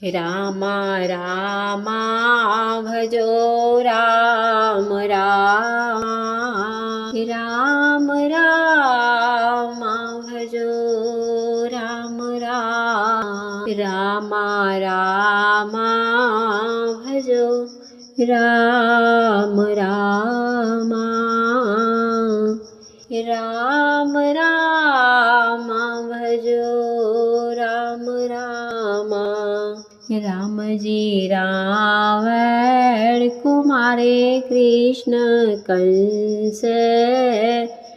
रामा रामा भजो राम राम, राम राम भजो राम राम, रामा रामा भजो राम राम, राम राम भजो राम राम। राम जी रावण को मारे, कृष्ण कंस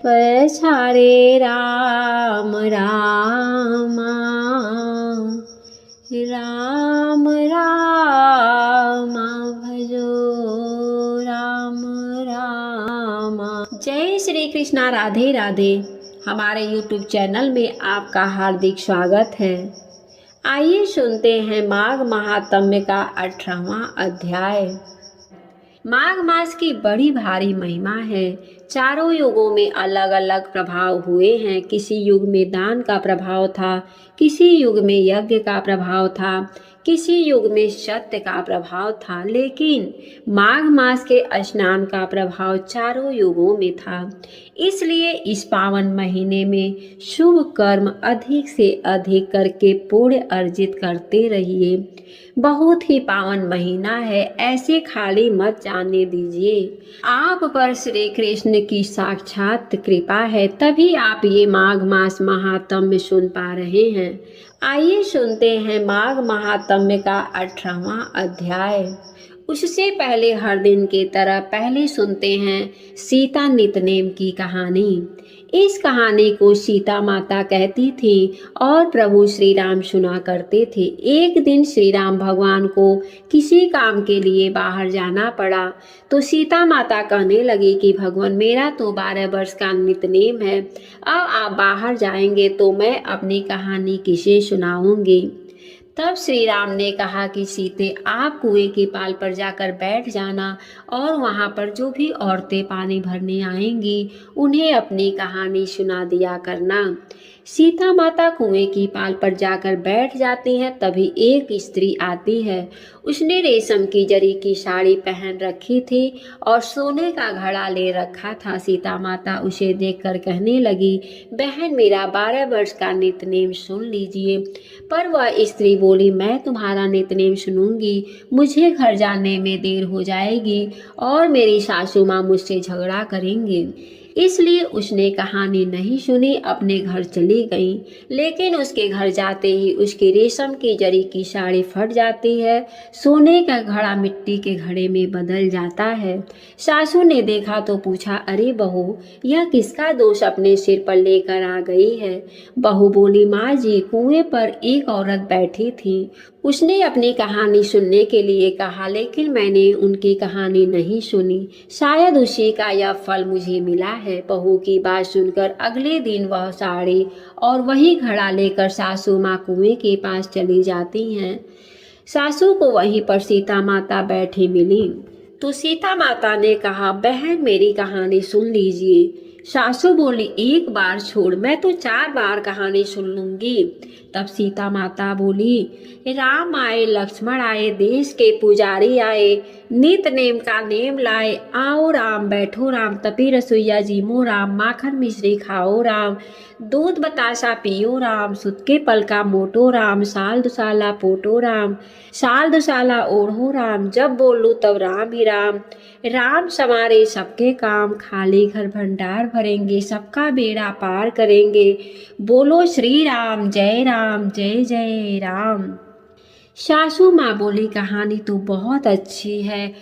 पछारे, राम राम, राम राम भजो राम राम। जय श्री कृष्णा, राधे राधे। हमारे YouTube चैनल में आपका हार्दिक स्वागत है। आइए सुनते हैं माघ महात्म्य का 18वां अध्याय। माघ मास की बड़ी भारी महिमा है। चारों युगों में अलग अलग प्रभाव हुए हैं। किसी युग में दान का प्रभाव था, किसी युग में यज्ञ का प्रभाव था, किसी युग में सत्य का प्रभाव था, लेकिन माघ मास के स्नान का प्रभाव चारों युगों में था। इसलिए इस पावन महीने में शुभ कर्म अधिक से अधिक करके पुण्य अर्जित करते रहिए। बहुत ही पावन महीना है, ऐसे खाली मत जाने दीजिए। आप पर श्री कृष्ण की साक्षात कृपा है, तभी आप ये माघ मास महात्म्य सुन पा रहे हैं। आइए सुनते हैं माघ महात्म्य का 18वां अध्याय। उससे पहले हर दिन की तरह पहले सुनते हैं सीता नितनेम की कहानी। इस कहानी को सीता माता कहती थी और प्रभु श्री राम सुना करते थे। एक दिन श्री राम भगवान को किसी काम के लिए बाहर जाना पड़ा, तो सीता माता कहने लगी कि भगवान, मेरा तो 12 वर्ष का नितनेम है, अब आप बाहर जाएंगे तो मैं अपनी कहानी किसे सुनाऊंगी। तब श्री राम ने कहा कि सीते, आप कुएं की पाल पर जाकर बैठ जाना और वहाँ पर जो भी औरतें पानी भरने आएंगी उन्हें अपनी कहानी सुना दिया करना। सीता माता कुएं की पाल पर जाकर बैठ जाती हैं। तभी एक स्त्री आती है। उसने रेशम की जरी की साड़ी पहन रखी थी और सोने का घड़ा ले रखा था। सीता माता उसे देखकर कहने लगी, बहन, मेरा 12 वर्ष का नितनेम सुन लीजिए। पर वह स्त्री बोली, मैं तुम्हारा नितनेम सुनूंगी, मुझे घर जाने में देर हो जाएगी और मेरी सासू माँ मुझसे झगड़ा करेंगी। इसलिए उसने कहानी नहीं सुनी, अपने घर चली गई। लेकिन उसके घर जाते ही उसकी रेशम की जरी की साड़ी फट जाती है, सोने का घड़ा मिट्टी के घड़े में बदल जाता है। सासू ने देखा तो पूछा, अरे बहू, यह किसका दोष अपने सिर पर लेकर आ गई है। बहू बोली, माँ जी, कुएं पर एक औरत बैठी थी, उसने अपनी कहानी सुनने के लिए कहा, लेकिन मैंने उनकी कहानी नहीं सुनी, शायद उसी का यह फल मुझे मिला है। बहू की बात सुनकर अगले दिन वह साड़ी और वही घड़ा लेकर सासू माँ कुएं के पास चली जाती हैं। सासू को वहीं पर सीता माता बैठी मिली, तो सीता माता ने कहा, बहन, मेरी कहानी सुन लीजिए। सासू बोली, एक बार छोड़, मैं तो 4 बार कहानी सुन लूंगी। तब सीता माता बोली, राम आए, लक्ष्मण आए, देश के पुजारी आए, नित नेम का नेम लाए, आओ राम, बैठो राम, तपी रसोईया जीमो राम, माखन मिश्री खाओ राम, दूध बतासा पियो राम, सुत के पल का मोटो राम, साल दुसाला पोटो राम, साल दुसाला ओढ़ो राम, जब बोलूं तब राम ही राम, राम समारे सबके काम, खाली घर भंडार भरेंगे, सबका बेड़ा पार करेंगे, बोलो श्री राम, जय राम, जय जय राम। सासू माँ बोली, कहानी तो बहुत अच्छी है।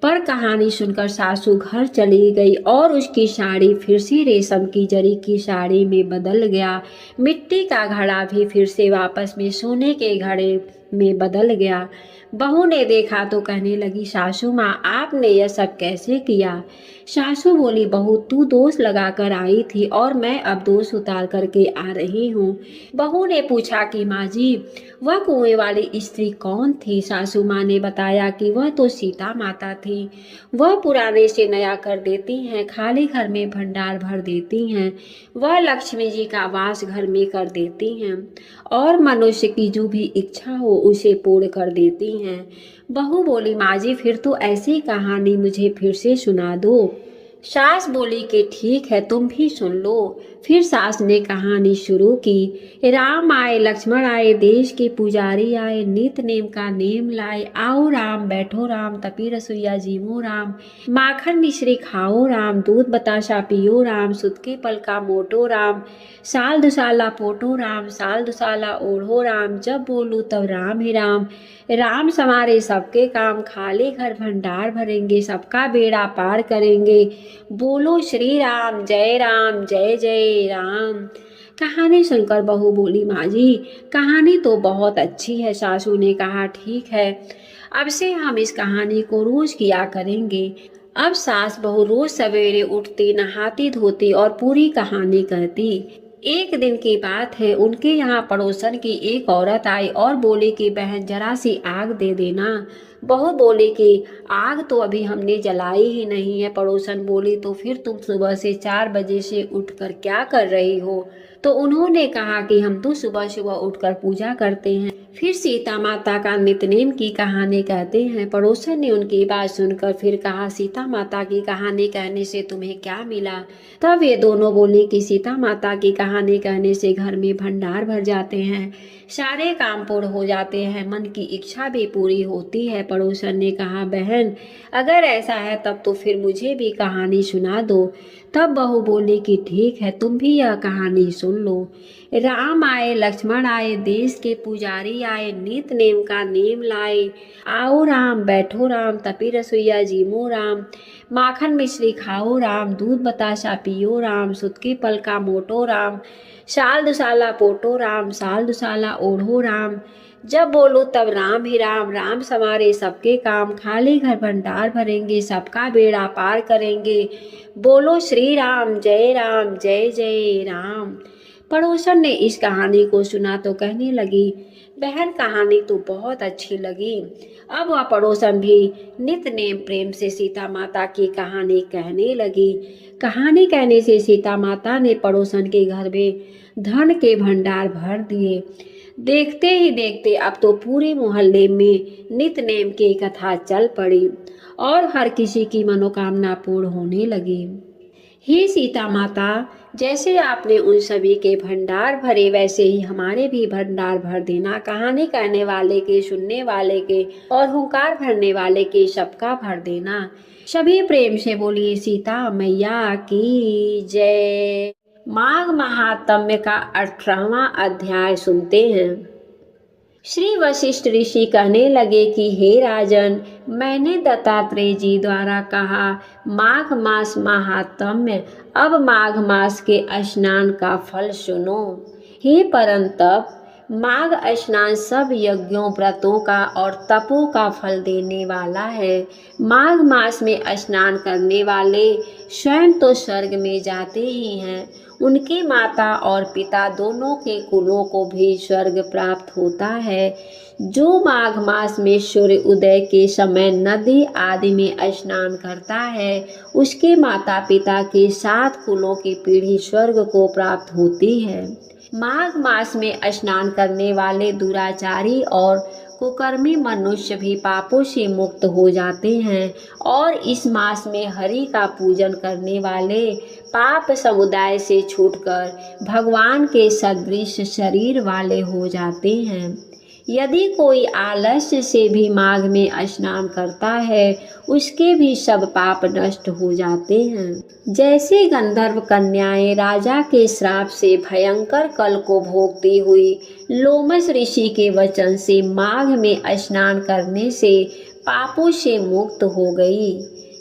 पर कहानी सुनकर सासू घर चली गई और उसकी साड़ी फिर से रेशम की जरी की साड़ी में बदल गया। मिट्टी का घड़ा भी फिर से वापस में सोने के घड़े में बदल गया। बहू ने देखा तो कहने लगी, सासू माँ, आपने यह सब कैसे किया। सासू बोली, बहू, तू दोष लगाकर आई थी और मैं अब दोष उतार करके आ रही हूँ। बहू ने पूछा कि माँ जी, वह कुएं वाली स्त्री कौन थी। सासू माँ ने बताया कि वह तो सीता माता थी। वह पुराने से नया कर देती हैं, खाली घर में भंडार भर देती हैं, वह लक्ष्मी जी का वास घर में कर देती हैं और मनुष्य की जो भी इच्छा हो उसे पूर्ण कर देती हैं। बहू बोली, माँ जी फिर तो ऐसी कहानी मुझे फिर से सुना दो। सास बोली कि ठीक है, तुम भी सुन लो। फिर सास ने कहानी शुरू की। राम आए, लक्ष्मण आए, देश के पुजारी आए, नित नेम का नेम लाए। आओ राम, बैठो राम, तपी रसोईया जीवो राम। माखन मिश्री खाओ राम, दूध बताशा पियो राम। सुत के पल का मोटो राम, साल दुसाला पोटो राम। साल दुसाला ओढ़ो राम, जब बोलूं तब राम ही राम। राम समारे सबके काम, खाली घर भंडार भरेंगे, सबका बेड़ा पार करेंगे। बोलो श्री राम, जय राम, जय जय राम। कहानी सुनकर बहू बोली, माँ जी कहानी तो बहुत अच्छी है। सासू ने कहा, ठीक है, अब से हम इस कहानी को रोज किया करेंगे। अब सास बहू रोज सवेरे उठती, नहाती धोती और पूरी कहानी कहती। एक दिन की बात है, उनके यहाँ पड़ोसन की एक औरत आई और बोली कि बहन जरा सी आग दे देना। बहू बोली कि आग तो अभी हमने जलाई ही नहीं है। पड़ोसन बोली, तो फिर तुम सुबह से 4 बजे से उठकर क्या कर रही हो? तो उन्होंने कहा कि हम तो सुबह सुबह उठकर पूजा करते हैं। फिर सीता माता का नितनेम की कहानी कहते हैं। पड़ोसन ने उनकी बात सुनकर फिर कहा, सीता माता की कहानी कहने से तुम्हें क्या मिला? तब ये दोनों बोले कि सीता माता की कहानी कहने से घर में भंडार भर जाते हैं, सारे काम पूर्ण हो जाते हैं, मन की इच्छा भी पूरी होती है। पड़ोसन ने कहा, बहन अगर ऐसा है तब तो फिर मुझे भी कहानी सुना दो। तब बहू बोली कि ठीक है, तुम भी यह कहानी सुन लो। राम आए, लक्ष्मण आए, देश के पुजारी आए, नित नेम का नेम लाए। आओ राम, बैठो राम, तपी रसोईया जीवो राम। माखन मिश्री खाओ राम, दूध बताशा पियो राम। सुत के पल का मोटो राम, साल दुसाला पोटो राम। साल दुसाला ओढ़ो राम, जब बोलो तब राम ही राम। राम समारे सबके काम, खाली घर भंडार भरेंगे, सबका बेड़ा पार करेंगे। बोलो श्री राम, जय राम, जय जय राम। पड़ोसन ने इस कहानी को सुना तो कहने लगी, बहन कहानी तो बहुत अच्छी लगी। अब वह पड़ोसन भी नित नेम प्रेम से सीता माता की कहानी कहने लगी। कहानी कहने से सीता माता ने पड़ोसन के घर में धन के भंडार भर दिए। देखते ही देखते अब तो पूरे मोहल्ले में नित नेम की कथा चल पड़ी और हर किसी की मनोकामना पूर्ण होने लगी। हे सीता माता, जैसे आपने उन सभी के भंडार भरे वैसे ही हमारे भी भंडार भर देना। कहानी कहने वाले के, सुनने वाले के और हुंकार भरने वाले के सबका भर देना। सभी प्रेम से बोलिए सीता मैया की जय। माघ महात्म्य का 18वां अध्याय सुनते हैं। श्री वशिष्ठ ऋषि कहने लगे कि हे राजन, मैंने दत्तात्रेय जी द्वारा कहा माघ मास महात्म्य। अब माघ मास के स्नान का फल सुनो। हे परंतप, माघ स्नान सब यज्ञों, व्रतों का और तपों का फल देने वाला है। माघ मास में स्नान करने वाले स्वयं तो स्वर्ग में जाते ही हैं, उनके माता और पिता दोनों के कुलों को भी स्वर्ग प्राप्त होता है। जो माघ मास में सूर्य उदय के समय नदी आदि में स्नान करता है, उसके माता पिता के 7 कुलों की पीढ़ी स्वर्ग को प्राप्त होती है। माघ मास में स्नान करने वाले दुराचारी और कुकर्मी मनुष्य भी पापों से मुक्त हो जाते हैं और इस मास में हरि का पूजन करने वाले पाप समुदाय से छूटकर भगवान के सदृश शरीर वाले हो जाते हैं। यदि कोई आलस्य से भी माघ में स्नान करता है, उसके भी सब पाप नष्ट हो जाते हैं। जैसे गंधर्व कन्याएं राजा के श्राप से भयंकर कल को भोगती हुई लोमस ऋषि के वचन से माघ में स्नान करने से पापों से मुक्त हो गई।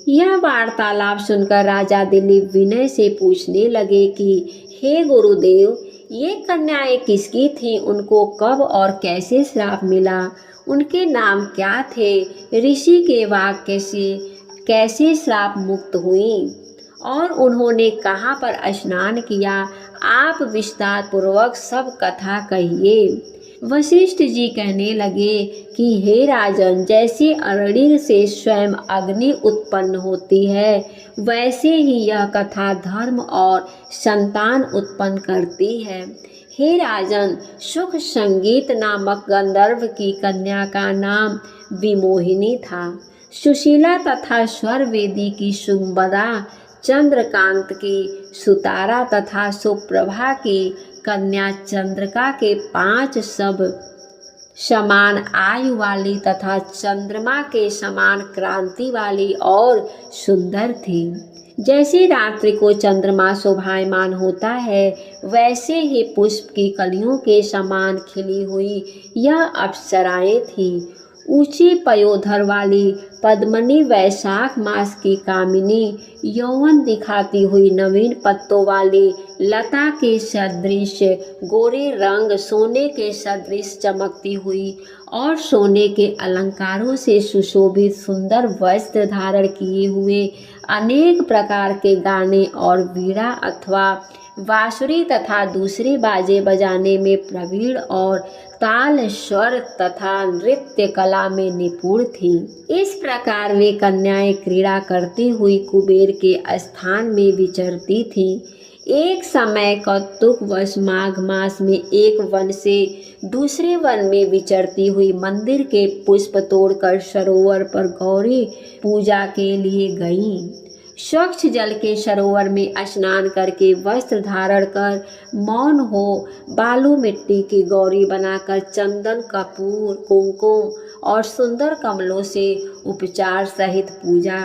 यह वार्तालाप सुनकर राजा दिलीप विनय से पूछने लगे कि हे गुरुदेव, ये कन्याएं किसकी थीं? उनको कब और कैसे श्राप मिला? उनके नाम क्या थे? ऋषि के वाक्य से कैसे श्राप मुक्त हुई और उन्होंने कहाँ पर स्नान किया? आप विस्तार पूर्वक सब कथा कहिए। वशिष्ठ जी कहने लगे कि हे राजन, जैसे अरणि से स्वयं अग्नि उत्पन्न होती है, वैसे ही यह कथा धर्म और संतान उत्पन्न करती है। हे राजन, सुख संगीत नामक गंधर्व की कन्या का नाम विमोहिनी था। सुशीला तथा स्वरवेदी की सुंबदा, चंद्रकांत की सुतारा तथा सुप्रभा की कन्या चंद्रिका के 5 सब समान आयु वाली तथा चंद्रमा के समान क्रांति वाली और सुंदर थी। जैसे रात्रि को चंद्रमा शोभायमान होता है, वैसे ही पुष्प की कलियों के समान खिली हुई यह अप्सराएं थी। ऊंची पयोधर वाली पद्मनी वैशाख मास की कामिनी, यौवन दिखाती हुई नवीन पत्तों वाली लता के सदृश गोरे रंग, सोने के सदृश चमकती हुई और सोने के अलंकारों से सुशोभित सुंदर वस्त्र धारण किए हुए, अनेक प्रकार के गाने और वीणा अथवा बांसुरी तथा दूसरे बाजे बजाने में प्रवीण और ताल, स्वर तथा नृत्य कला में निपुण थी। इस प्रकार वे कन्याएं क्रीड़ा करती हुई कुबेर के स्थान में विचरती थी। एक समय कौतुकवश माघ मास में एक वन से दूसरे वन में विचरती हुई मंदिर के पुष्प तोड़कर सरोवर पर गौरी पूजा के लिए गईं। स्वच्छ जल के सरोवर में स्नान करके वस्त्र धारण कर मौन हो बालू मिट्टी की गौरी बनाकर चंदन, कपूर, कुमकुम और सुंदर कमलों से उपचार सहित पूजा।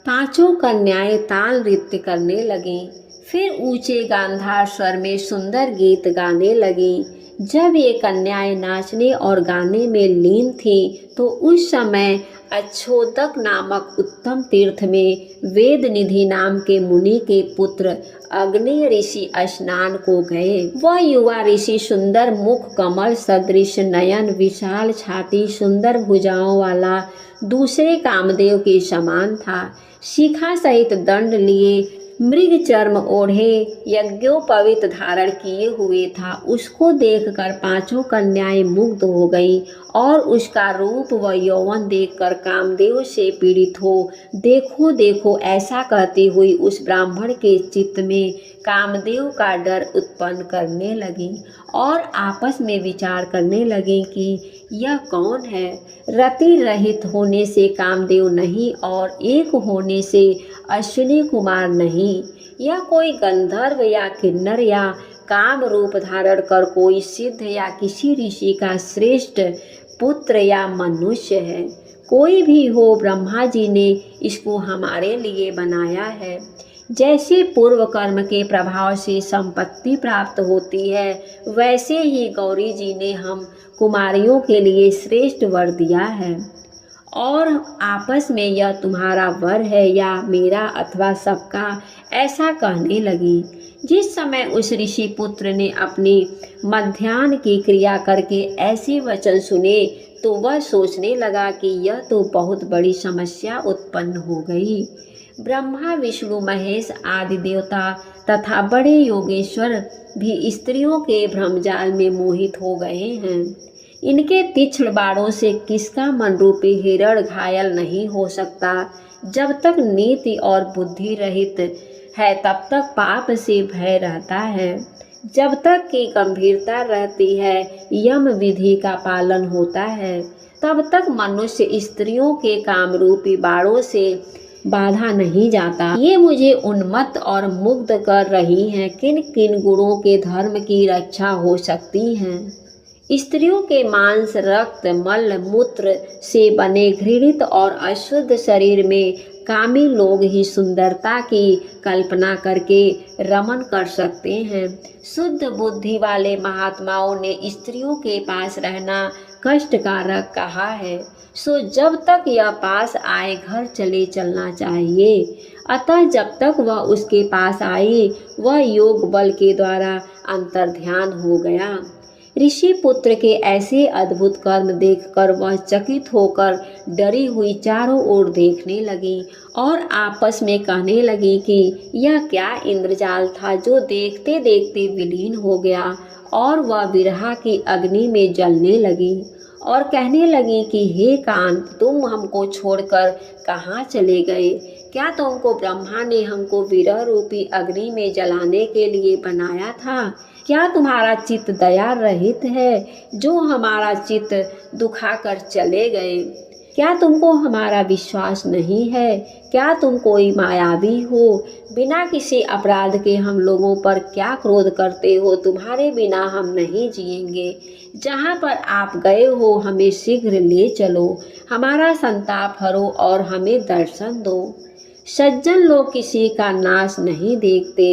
5 कन्याएं ताल नृत्य करने लगीं। फिर ऊंचे गांधार स्वर में सुंदर गीत गाने लगीं। जब ये कन्याएं नाचने और गाने में लीन थीं, तो उस समय अच्छोदक नामक उत्तम तीर्थ में वेद निधि नाम के मुनि के पुत्र अग्नि ऋषि स्नान को गए। वह युवा ऋषि सुंदर मुख, कमल सदृश नयन, विशाल छाती, सुंदर भुजाओं वाला, दूसरे कामदेव के समान था। शिखा सहित दंड लिए, मृग चर्म ओढ़े, यज्ञोपवीत धारण किए हुए था। उसको देखकर 5 कन्याएं मुग्ध हो गईं और उसका रूप व यौवन देखकर कामदेव से पीड़ित हो देखो देखो ऐसा कहती हुई उस ब्राह्मण के चित्त में कामदेव का डर उत्पन्न करने लगी और आपस में विचार करने लगी कि यह कौन है। रति रहित होने से कामदेव नहीं और एक होने से अश्विनी कुमार नहीं। यह कोई गंधर्व या किन्नर या काम रूप धारण कर कोई सिद्ध या किसी ऋषि का श्रेष्ठ पुत्र या मनुष्य है। कोई भी हो, ब्रह्मा जी ने इसको हमारे लिए बनाया है। जैसे पूर्व कर्म के प्रभाव से संपत्ति प्राप्त होती है, वैसे ही गौरी जी ने हम कुमारियों के लिए श्रेष्ठ वर दिया है और आपस में यह तुम्हारा वर है या मेरा अथवा सबका, ऐसा कहने लगी। जिस समय उस ऋषि पुत्र ने अपनी मध्याह्न की क्रिया करके ऐसे वचन सुने, तो वह सोचने लगा कि यह तो बहुत बड़ी समस्या उत्पन्न हो गई। ब्रह्मा, विष्णु, महेश आदि देवता तथा बड़े योगेश्वर भी स्त्रियों के भ्रमजाल में मोहित हो गए हैं। इनके तीक्ष्ण बाणों से किसका मन रूपी हिरण घायल नहीं हो सकता। जब तक नीति और बुद्धि रहित है, तब तक पाप से भय रहता है। जब तक की गंभीरता रहती है, यम विधि का पालन होता है, तब तक मनुष्य स्त्रियों के काम रूपी बाणों से बाधा नहीं जाता। ये मुझे उन्मत्त और मुग्ध कर रही हैं। किन किन गुणों के धर्म की रक्षा हो सकती है। स्त्रियों के मांस, रक्त, मल, मूत्र से बने घृणित और अशुद्ध शरीर में कामी लोग ही सुंदरता की कल्पना करके रमन कर सकते हैं। शुद्ध बुद्धि वाले महात्माओं ने स्त्रियों के पास रहना कष्टकारक कहा है। सो जब तक यह पास आए, घर चले चलना चाहिए। अतः जब तक वह उसके पास आई, वह योग बल के द्वारा अंतर्ध्यान हो गया। ऋषि पुत्र के ऐसे अद्भुत कर्म देखकर वह चकित होकर डरी हुई चारों ओर देखने लगी और आपस में कहने लगी कि यह क्या इंद्रजाल था जो देखते देखते विलीन हो गया। और वह विरह की अग्नि में जलने लगी और कहने लगी कि हे कांत, तुम हमको छोड़कर कहाँ चले गए। क्या तुमको ब्रह्मा ने हमको विरह रूपी अग्नि में जलाने के लिए बनाया था? क्या तुम्हारा चित्त दया रहित है जो हमारा चित्त दुखाकर चले गए? क्या तुमको हमारा विश्वास नहीं है? क्या तुम कोई मायावी हो? बिना किसी अपराध के हम लोगों पर क्या क्रोध करते हो? तुम्हारे बिना हम नहीं जिएंगे। जहाँ पर आप गए हो हमें शीघ्र ले चलो, हमारा संताप हरो और हमें दर्शन दो। सज्जन लोग किसी का नाश नहीं देखते।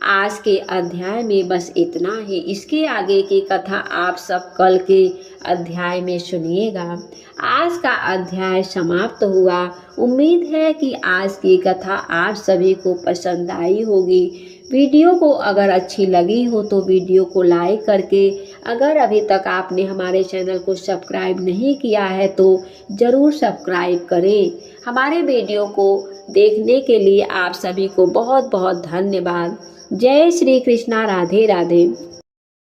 आज के अध्याय में बस इतना ही। इसके आगे की कथा आप सब कल के अध्याय में सुनिएगा। आज का अध्याय समाप्त हुआ। उम्मीद है कि आज की कथा आप सभी को पसंद आई होगी। वीडियो को अगर अच्छी लगी हो तो वीडियो को लाइक करके, अगर अभी तक आपने हमारे चैनल को सब्सक्राइब नहीं किया है तो ज़रूर सब्सक्राइब करें। हमारे वीडियो को देखने के लिए आप सभी को बहुत बहुत धन्यवाद। जय श्री कृष्णा। राधे राधे।